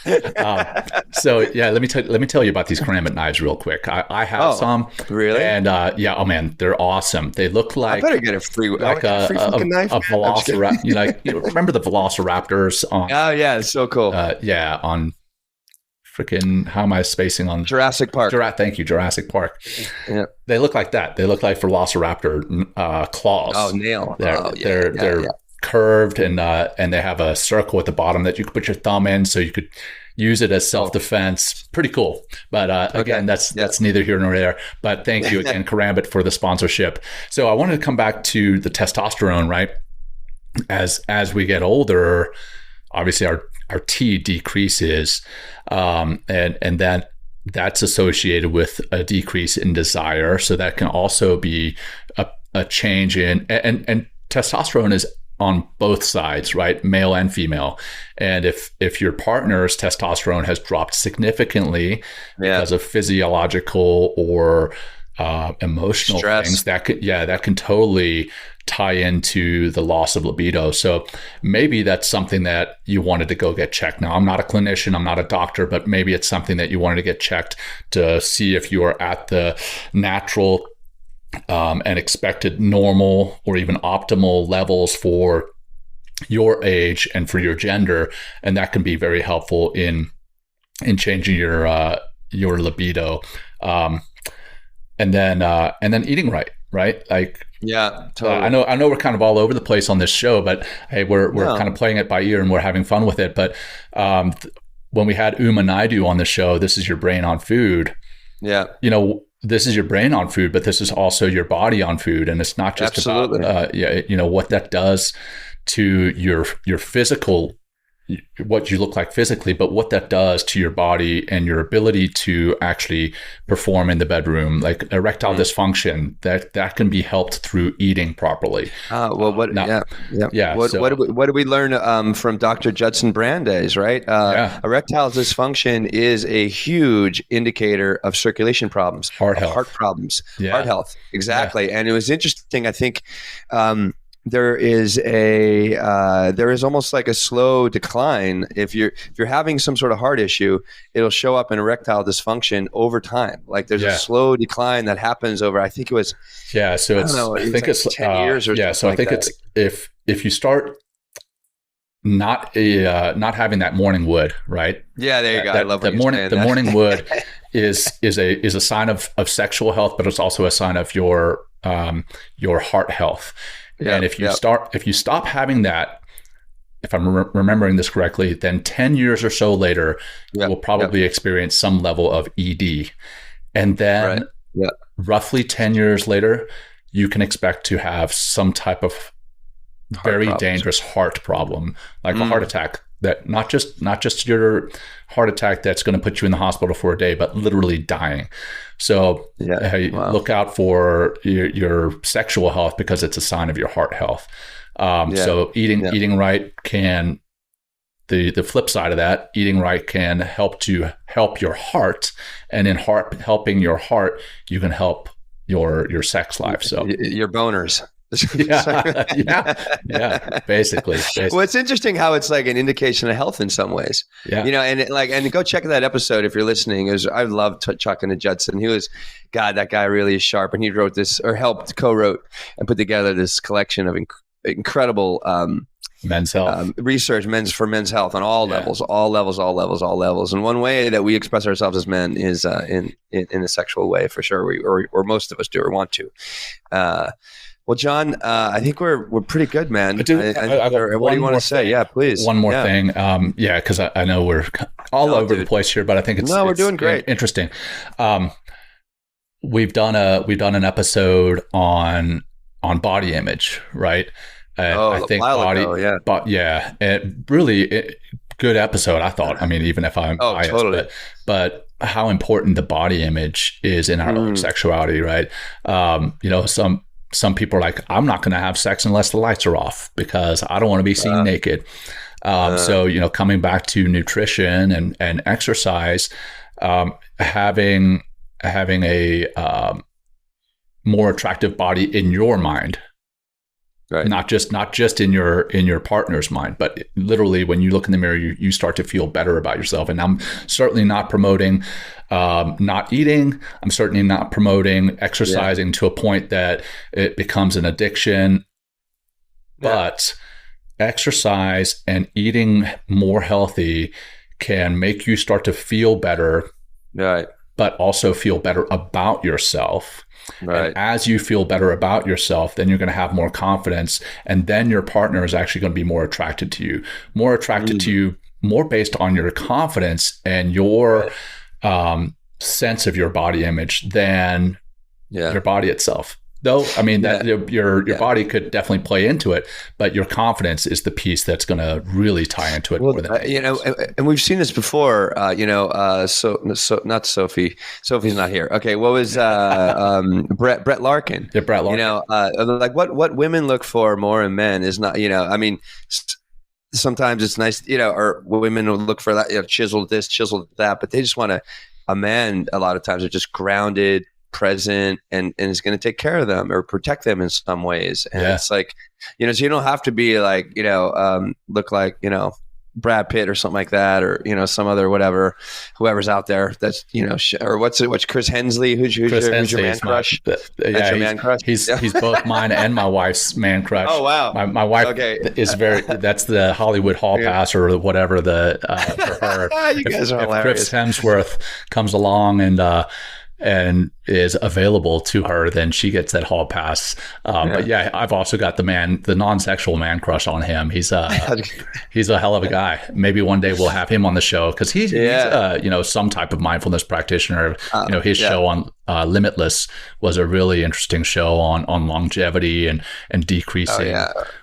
Let me tell you about these Karambit knives real quick. I have some.
Really?
And man, they're awesome. They look like
I better get a free
knife. A velociraptor. Remember the velociraptors on?
Oh yeah, it's so cool.
On freaking, how am I spacing on
Jurassic Park?
Thank you, Jurassic Park.
Yeah,
they look like that. They look like velociraptor claws.
Oh, nail.
They're curved and they have a circle at the bottom that you could put your thumb in, so you could use it as self-defense. Pretty cool. But again, that's neither here nor there. But thank you again, Karambit, for the sponsorship. So I wanted to come back to the testosterone, right? As we get older, obviously our T decreases, and then that's associated with a decrease in desire. So that can also be a change in, and testosterone is on both sides, right? Male and female. And if your partner's testosterone has dropped significantly because of physiological or emotional things, that can totally tie into the loss of libido. So maybe that's something that you wanted to go get checked. Now, I'm not a clinician, I'm not a doctor, but maybe it's something that you wanted to get checked to see if you are at the natural and expected normal or even optimal levels for your age and for your gender. And that can be very helpful in changing your libido. And then eating right? Like,
yeah, totally.
I know we're kind of all over the place on this show, but hey, we're kind of playing it by ear and we're having fun with it. But when we had Uma Naidu on the show, This Is Your Brain on Food.
Yeah.
This is your brain on food, but this is also your body on food. And it's not just about, what that does to your physical what you look like physically, but what that does to your body and your ability to actually perform in the bedroom, like erectile dysfunction, that can be helped through eating properly.
What did we learn from Dr. Judson Brandeis, right? Erectile dysfunction is a huge indicator of circulation problems, heart problems, heart health. Exactly. And it was interesting, I think, there is almost like a slow decline. If you're having some sort of heart issue, it'll show up in erectile dysfunction over time. Like there's a slow decline that happens over, I think it was,
so I think it's
10 years or something.
So I think it's if you start not having that morning wood, right? Yeah, there you go. I love the morning wood is a sign of sexual health, but it's also a sign of your heart health. And if you stop having that, if I'm remembering this correctly, then 10 years or so later, you will probably experience some level of ED. And then roughly 10 years later, you can expect to have some type of very dangerous heart problem, like a heart attack, that not just your heart attack that's going to put you in the hospital for a day, but literally dying. So look out for your sexual health, because it's a sign of your heart health. So eating right can, the flip side of that, eating right can help your heart, and in helping your heart, you can help your sex life. So
your boners.
Basically.
Well, it's interesting how it's like an indication of health in some ways. And go check that episode if you're listening. I loved talking to Judson. That guy really is sharp, and he wrote this, or co-wrote and put together this collection of incredible
men's health
research, for men's health on all levels. And one way that we express ourselves as men is in a sexual way, for sure. Or most of us do, or want to. Well, John, I think we're pretty good, man.
What do you want to say?
Yeah, please.
One more thing. Because I know we're all over the place here, but I think
we're doing great.
Interesting. We've done an episode on body image, right?
I think
good episode, I thought. I mean, even if I'm biased, totally. But how important the body image is in our own sexuality, right? Some people are like, I'm not going to have sex unless the lights are off because I don't want to be seen naked. So, coming back to nutrition and exercise, having a more attractive body in your mind, right? Not just in your partner's mind, but literally when you look in the mirror, you start to feel better about yourself. And I'm certainly not promoting not eating. I'm certainly not promoting exercising to a point that it becomes an addiction. But exercise and eating more healthy can make you start to feel better, right? But also feel better about yourself. Right. And as you feel better about yourself, then you're going to have more confidence, and then your partner is actually going to be more attracted to you, more based on your confidence and your sense of your body image than your body itself. Though, I mean, that your body could definitely play into it, but your confidence is the piece that's going to really tie into it more than
and we've seen this before. So not Sophie. Sophie's not here. Okay, what was Brett Larkin?
Yeah, Brett Larkin.
Like what women look for more in men is not. I mean, sometimes it's nice. Or women will look for that. Chiseled this, chiseled that, but they just want a man. A lot of times are just grounded, present, and is going to take care of them or protect them in some ways. And it's like, so you don't have to be like, look like, Brad Pitt or something like that, or, some other whoever's out there that's, or what's Chris Hensley? Who's your man crush? Your man crush?
He's both mine and my wife's man crush.
Oh, wow.
My wife is that's the Hollywood hall pass or whatever for her.
You guys are hilarious.
Chris Hemsworth comes along and, and is available to her, then she gets that hall pass. But yeah, I've also got the non-sexual man crush on him. He's a hell of a guy. Maybe one day we'll have him on the show, because he's some type of mindfulness practitioner. His show on Limitless was a really interesting show on longevity and decreasing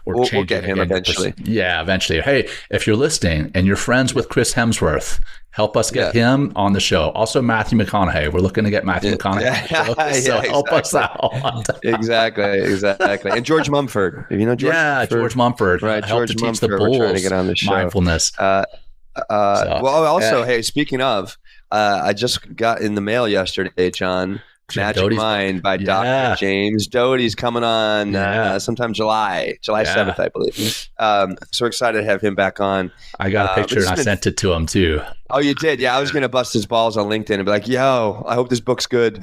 or changing.
We'll get him eventually.
Eventually. Hey, if you're listening and you're friends with Chris Hemsworth, help us get him on the show. Also, Matthew McConaughey. We're looking to get Matthew McConaughey on the show, so help us out.
Exactly. And George Mumford. If you know George?
Yeah, George Mumford.
Right,
Help
George
to teach
Mumford.
the bulls
we're trying to get on the show.
Mindfulness.
Hey, speaking of, I just got in the mail yesterday, John. Magic Mind by Dr. James Doty's coming on sometime July 7th, I believe. So excited to have him back on.
I got a picture and I sent it to him too.
Oh, you did? Yeah, I was going to bust his balls on LinkedIn and be like, yo, I hope this book's good.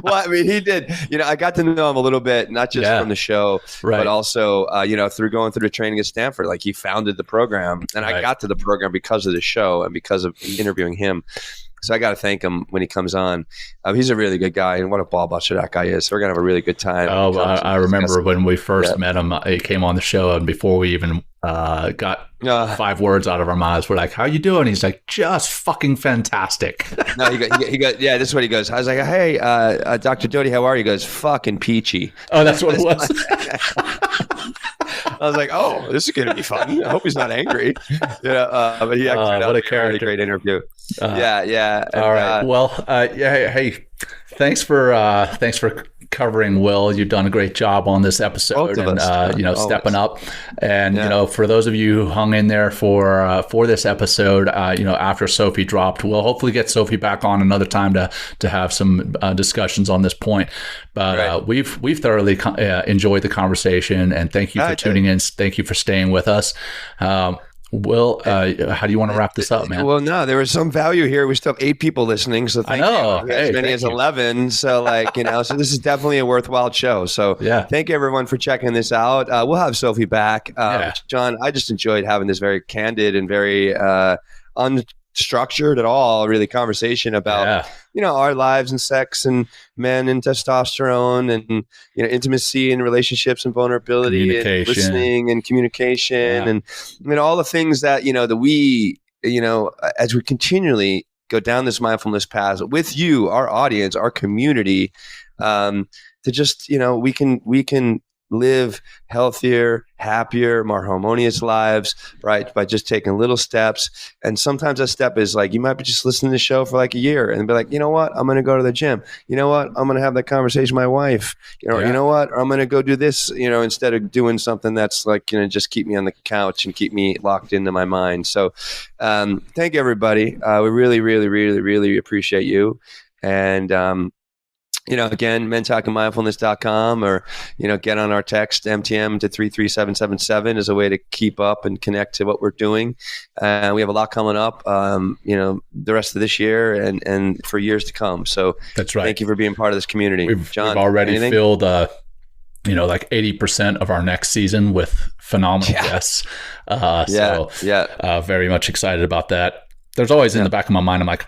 Well, I mean, he did. I got to know him a little bit, not just from the show, but also, through going through the training at Stanford. Like, he founded the program, and I got to the program because of the show and because of interviewing him. So I got to thank him when he comes on. He's a really good guy, and what a ball buster that guy is. So we're going to have a really good time.
Oh, I remember when we first met him, he came on the show, and before we even got 5 words out of our mouths, we're like, how you doing? He's like, just fucking fantastic.
No, he goes, yeah, this is what he goes. I was like, hey, Dr. Doty, how are you? He goes, fucking peachy.
Oh, that's what it was.
I was like, oh, this is going to be fun. I hope he's not angry. But he actually
what a
a
character.
really great interview. Yeah. And,
all right. Well, hey, thanks for covering Will. You've done a great job on this episode, and stepping up. And for those of you who hung in there for this episode, after Sophie dropped, we'll hopefully get Sophie back on another time to have some discussions on this point. But we've thoroughly enjoyed the conversation, and thank you for tuning in. Thank you for staying with us. Will, how do you want to wrap this up, man?
Well, no, there was some value here. We still have 8 people listening, so thank you. As many as 11. So, so this is definitely a worthwhile show. So, thank you everyone for checking this out. We'll have Sophie back. John, I just enjoyed having this very candid and very unstructured at all, really, conversation about our lives and sex and men and testosterone and intimacy and relationships and vulnerability and listening and communication and all the things that that we as we continually go down this mindfulness path with you, our audience, our community, to just we can live healthier, happier, more harmonious lives, right? By just taking little steps. And sometimes that step is like, you might be just listening to the show for like a year and be like, you know what? I'm going to go to the gym. You know what? I'm going to have that conversation with my wife. You know what? I'm going to go do this, instead of doing something that's like, just keep me on the couch and keep me locked into my mind. So thank you, everybody. We really, really, really, really appreciate you. And, again, mentalkandmindfulness.com, or, get on our text MTM to 33777 is a way to keep up and connect to what we're doing. We have a lot coming up, the rest of this year and for years to come. So
that's right.
Thank you for being part of this community.
John, we've already filled, like 80% of our next season with phenomenal guests. Very much excited about that. There's always in the back of my mind, I'm like,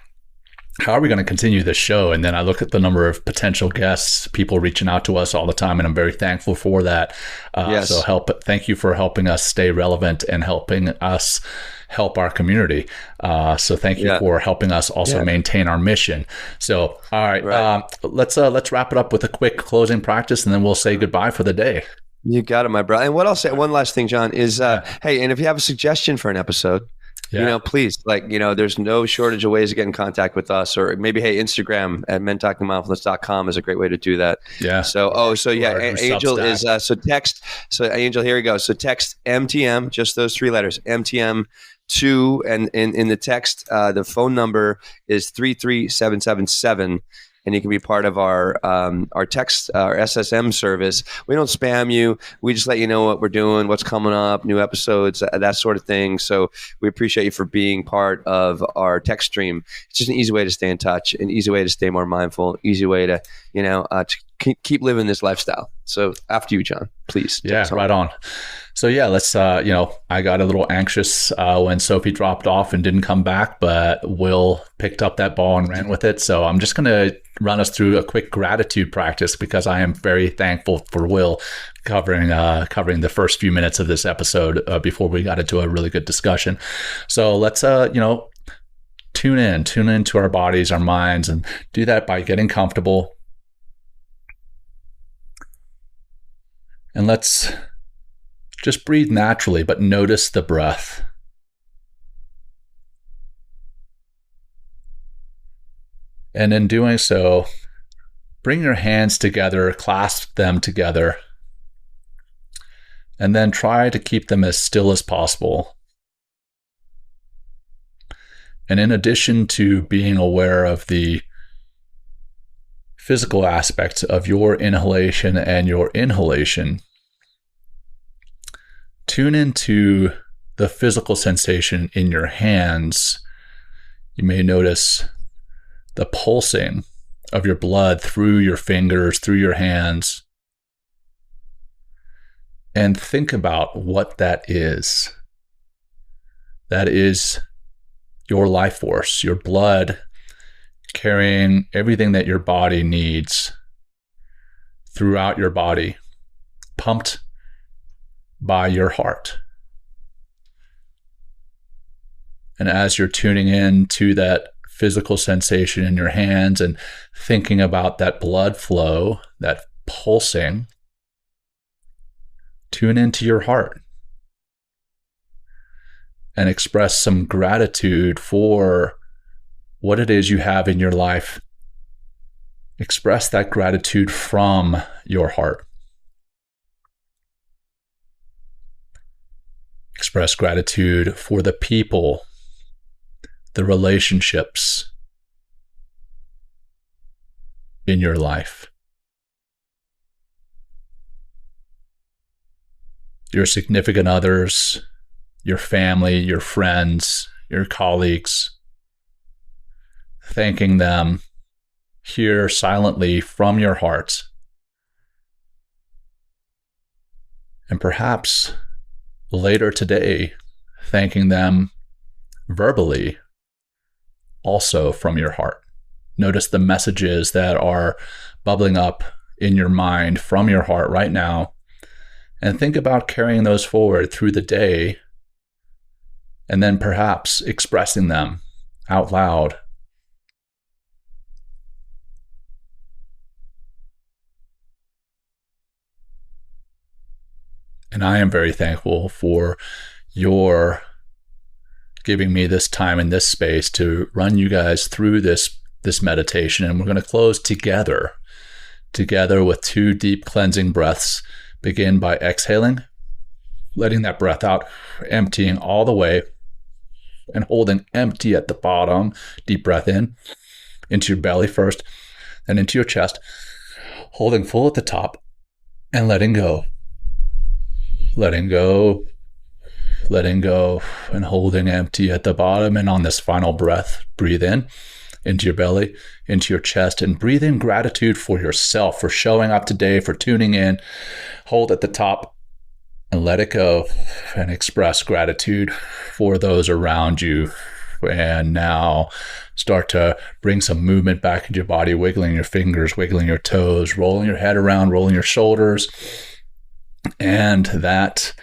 how are we going to continue this show? And then I look at the number of potential guests, people reaching out to us all the time, and I'm very thankful for that. So thank you for helping us stay relevant and helping us help our community. So thank you for helping us also maintain our mission. So, all right. Let's wrap it up with a quick closing practice, and then we'll say goodbye for the day.
You got it, my brother. And what I'll say, one last thing, John, is, hey, and if you have a suggestion for an episode, please, there's no shortage of ways to get in contact with us, or maybe, hey, Instagram at mentalkandmindfulness.com is a great way to do that. Yeah. So, Angel is, Angel, here we go. So text MTM, just those 3 letters, MTM 2, and in the text, the phone number is 33777. And you can be part of our text, our SSM service. We don't spam you. We just let you know what we're doing, what's coming up, new episodes, that sort of thing. So we appreciate you for being part of our text stream. It's just an easy way to stay in touch, an easy way to stay more mindful, easy way to, to keep living this lifestyle. So after you, John, please.
Yeah, right on. So yeah, let's, I got a little anxious when Sophie dropped off and didn't come back, but Will picked up that ball and ran with it. So I'm just going to run us through a quick gratitude practice, because I am very thankful for Will covering the first few minutes of this episode before we got into a really good discussion. So let's, tune into our bodies, our minds, and do that by getting comfortable. And let's just breathe naturally, but notice the breath. And in doing so, bring your hands together, clasp them together, and then try to keep them as still as possible. And in addition to being aware of the physical aspects of your inhalation and your inhalation, tune into the physical sensation in your hands. You may notice the pulsing of your blood through your fingers, through your hands, and think about what that is. That is your life force, your blood carrying everything that your body needs throughout your body, pumped by your heart. And as you're tuning in to that physical sensation in your hands and thinking about that blood flow, that pulsing, tune into your heart and express some gratitude for what it is you have in your life. Express that gratitude from your heart. Express gratitude for the people, the relationships in your life. Your significant others, your family, your friends, your colleagues. Thanking them here silently from your heart. And perhaps later today, thanking them verbally, also from your heart. Notice the messages that are bubbling up in your mind from your heart right now, and think about carrying those forward through the day, and then perhaps expressing them out loud. And I am very thankful for your giving me this time and this space to run you guys through this meditation. And we're going to close together with 2 deep cleansing breaths. Begin by exhaling, letting that breath out, emptying all the way, and holding empty at the bottom. Deep breath in, into your belly first, and into your chest, holding full at the top, and letting go. Letting go, and holding empty at the bottom. And on this final breath, breathe in, into your belly, into your chest, and breathe in gratitude for yourself, for showing up today, for tuning in. Hold at the top and let it go, and express gratitude for those around you. And now start to bring some movement back into your body, wiggling your fingers, wiggling your toes, rolling your head around, rolling your shoulders. And that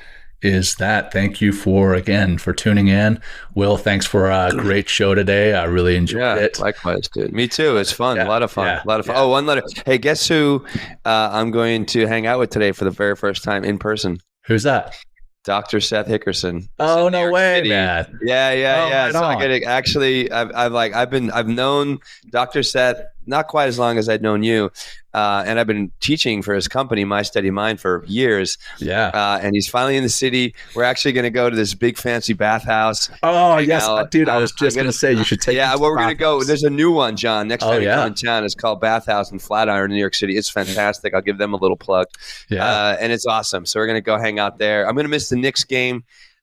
is that. Thank you for tuning in. Will, thanks for a great show today. I really enjoyed it.
Likewise, dude. Me too. It's fun. A lot of fun.
Yeah.
Oh, one letter. Hey, guess who I'm going to hang out with today for the very first time in person?
Who's that?
Dr. Seth Hickerson.
Oh, no way, man.
Yeah.
Right
so
on.
I get actually, I've known Dr. Seth not quite as long as I'd known you. And I've been teaching for his company, My Steady Mind, for years.
Yeah.
And he's finally in the city. We're actually going to go to this big fancy bathhouse.
Oh, yes. Dude, I was just going to say you should take
Yeah, well, we're going to go. There's a new one, John. Next time you come in town, it's called Bathhouse in Flatiron, New York City. It's fantastic. I'll give them a little plug.
Yeah.
And it's awesome. So we're going to go hang out there. I'm going to miss the Knicks game.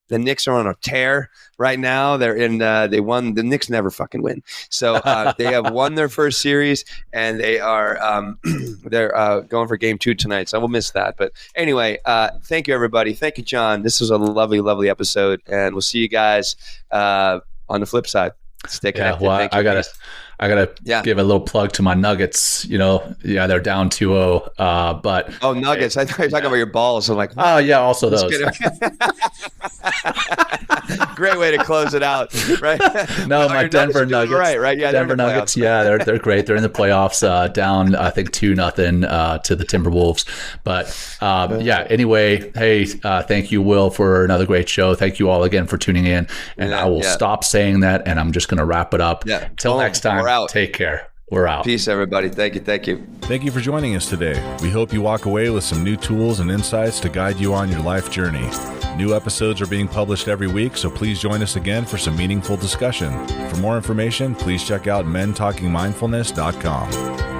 The Knicks are on a tear right now. They're in. They won. The Knicks never fucking win. So they have won their first series, and they are they're going for game 2 tonight. So we'll miss that. But anyway, thank you everybody. Thank you, John. This was a lovely, lovely episode, and we'll see you guys on the flip side. Stay connected.
Well, I gotta give a little plug to my Nuggets. They're down 2-0. But
Nuggets! I thought you were talking about your balls. I'm like,
oh yeah, also those.
Great way to close it out, right?
No, my Denver Nuggets.
Right? Yeah,
Denver Nuggets. Yeah, they're great. They're in the playoffs. Down, I think 2-0 to the Timberwolves. But anyway, hey, thank you, Will, for another great show. Thank you all again for tuning in. And I will stop saying that, and I'm just going to wrap it up.
Yeah.
Till next time.
We're out.
Take care. We're out.
Peace, everybody. Thank you. Thank you.
Thank you for joining us today. We hope you walk away with some new tools and insights to guide you on your life journey. New episodes are being published every week, so please join us again for some meaningful discussion. For more information, please check out mentalkingmindfulness.com.